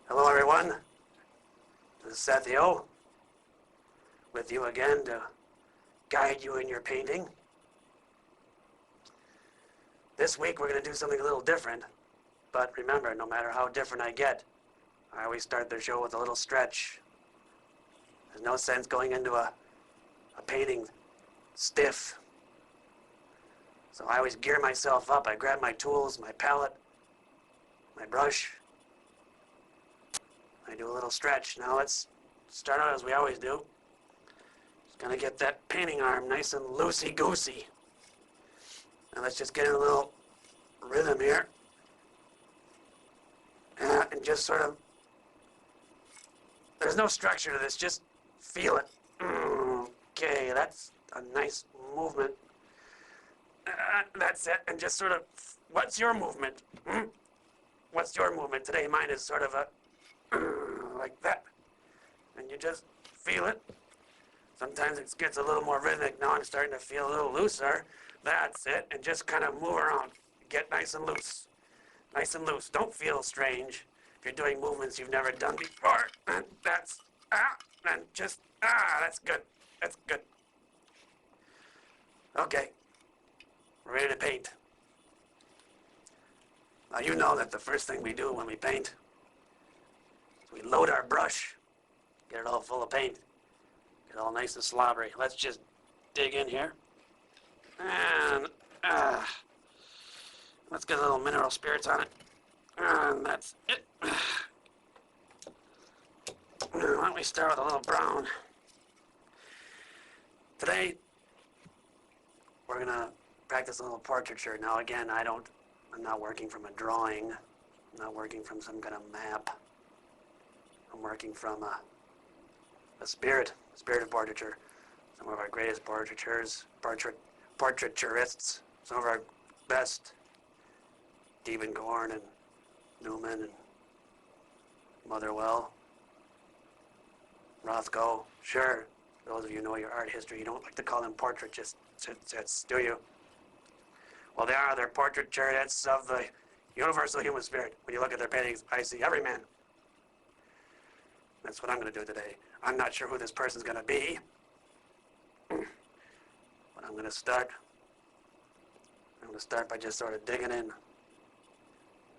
Hello everyone, this is Sethio, with you again to guide you in your painting. This week we're going to do something a little different, but remember, no matter how different I get, I always start the show with a little stretch. There's no sense going into a painting stiff. So I always gear myself up. I grab my tools, my palette, my brush. I do a little stretch. Now let's start out as we always do. Just gonna get that painting arm nice and loosey-goosey. Now let's just get in a little rhythm here. And just sort of, there's no structure to this, just feel it. Okay, that's a nice movement. That's it, and just sort of, what's your movement? What's your movement today? Mine is sort of a, like that. And you just feel it. Sometimes it gets a little more rhythmic. Now I'm starting to feel a little looser. That's it, and just kind of move around. Get nice and loose. Nice and loose. Don't feel strange. If you're doing movements you've never done before, and that's, and just, that's good. That's good. Okay. We're ready to paint. Now you know that the first thing we do when we paint is we load our brush, get it all full of paint, get it all nice and slobbery. Let's just dig in here. And let's get a little mineral spirits on it. And that's it. Why don't we start with a little brown? Today, we're gonna practice a little portraiture. Now again, I'm not working from a drawing. I'm not working from some kind of map. I'm working from a spirit of portraiture. Some of our greatest portraiturists, some of our best, Diebenkorn and Newman and Motherwell, Rothko. Sure, those of you who know your art history, you don't like to call them portraitists, do you? Well, they're portraiturists of the universal human spirit. When you look at their paintings, I see every man. That's what I'm going to do today. I'm not sure who this person's going to be, but I'm going to start by just sort of digging in.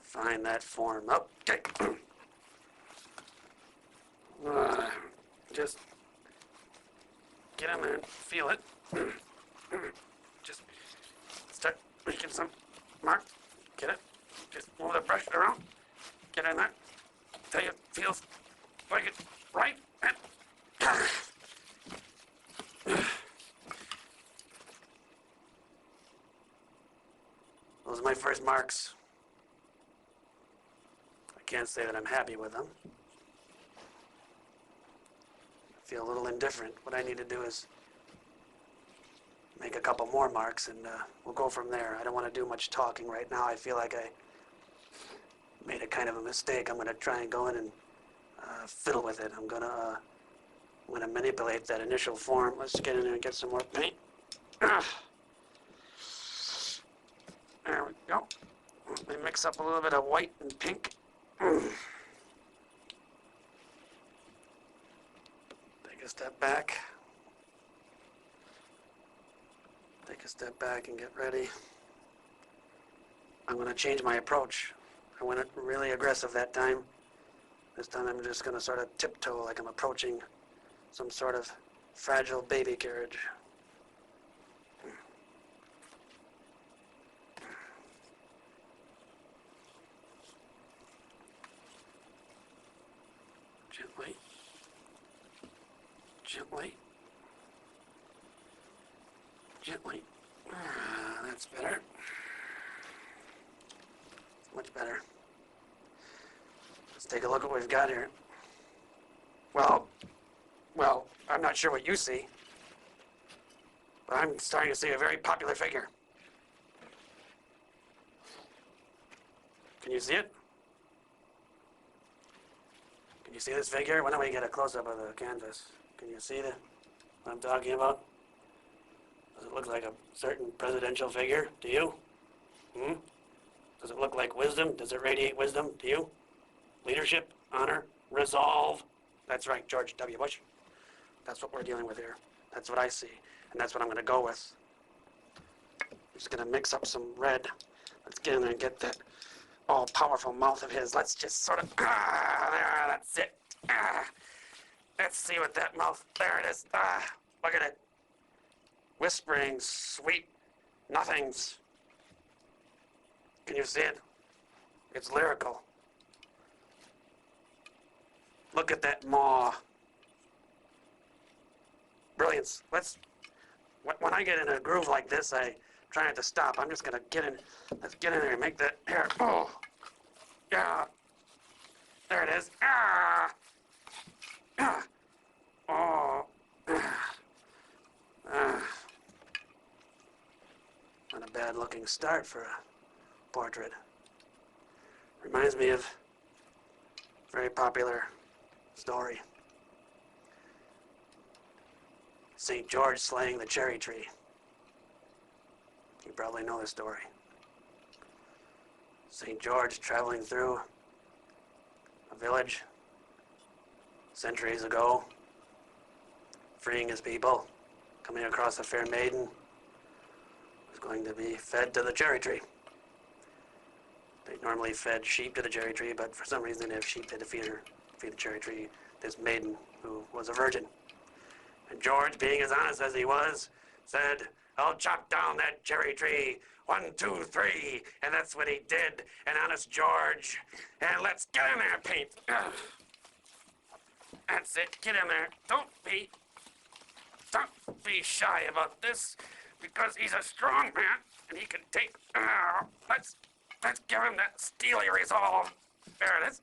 Find that form. Okay. Just get in there and feel it. Just start making some mark. Get it? Just move the brush around. Get in there. Till you feel like it's right. Those are my first marks. I can't say that I'm happy with them. I feel a little indifferent. What I need to do is make a couple more marks, and we'll go from there. I don't want to do much talking right now. I feel like I made a kind of a mistake. I'm going to try and go in and fiddle with it. I'm going to manipulate that initial form. Let's get in there and get some more paint. There we go. Let me mix up a little bit of white and pink. Take a step back. Take a step back and get ready. I'm going to change my approach. I went really aggressive that time. This time I'm just going to sort of tiptoe like I'm approaching some sort of fragile baby carriage. Gently. Gently. Gently. That's better. Much better. Let's take a look at what we've got here. Well, I'm not sure what you see, but I'm starting to see a very popular figure. Can you see it? Can you see this figure? Why don't we get a close-up of the canvas? Can you see what I'm talking about? Does it look like a certain presidential figure to you? Does it look like wisdom? Does it radiate wisdom to you? Leadership? honor, resolve. That's right, George W. Bush. That's what we're dealing with here. That's what I see, and that's what I'm going to go with. I'm just going to mix up some red. Let's get in there and get that all-powerful mouth of his. Let's just sort of, there, that's it. Let's see what that mouth, there it is. Look at it. Whispering sweet nothings. Can you see it? It's lyrical. Look at that maw. Brilliance. When I get in a groove like this, I try not to stop. I'm just gonna let's get in there and make that hair. Oh, yeah. There it is. Oh. Not a bad looking start for a portrait. Reminds me of a very popular story. St. George slaying the cherry tree. You probably know the story. St. George traveling through a village centuries ago, freeing his people, coming across a fair maiden who's going to be fed to the cherry tree. They normally fed sheep to the cherry tree, but for some reason they didn't have sheep, they had to feed the cherry tree, this maiden who was a virgin. And George, being as honest as he was, said, I'll chop down that cherry tree. 1, 2, 3. And that's what he did. And honest George. And let's get in there, Paint. That's it. Get in there. Don't be shy about this, because he's a strong man and he can take. Let's give him that steely resolve. There it is.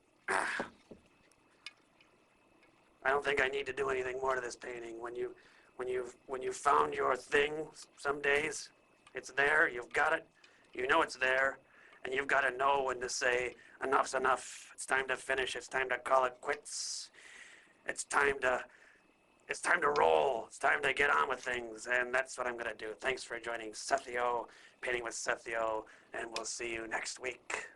I don't think I need to do anything more to this painting. When you've found your thing, some days, it's there, you've got it, you know it's there, and you've got to know when to say, enough's enough, it's time to finish, it's time to call it quits, it's time to roll, it's time to get on with things, and that's what I'm going to do. Thanks for joining Sethio, Painting with Sethio, and we'll see you next week.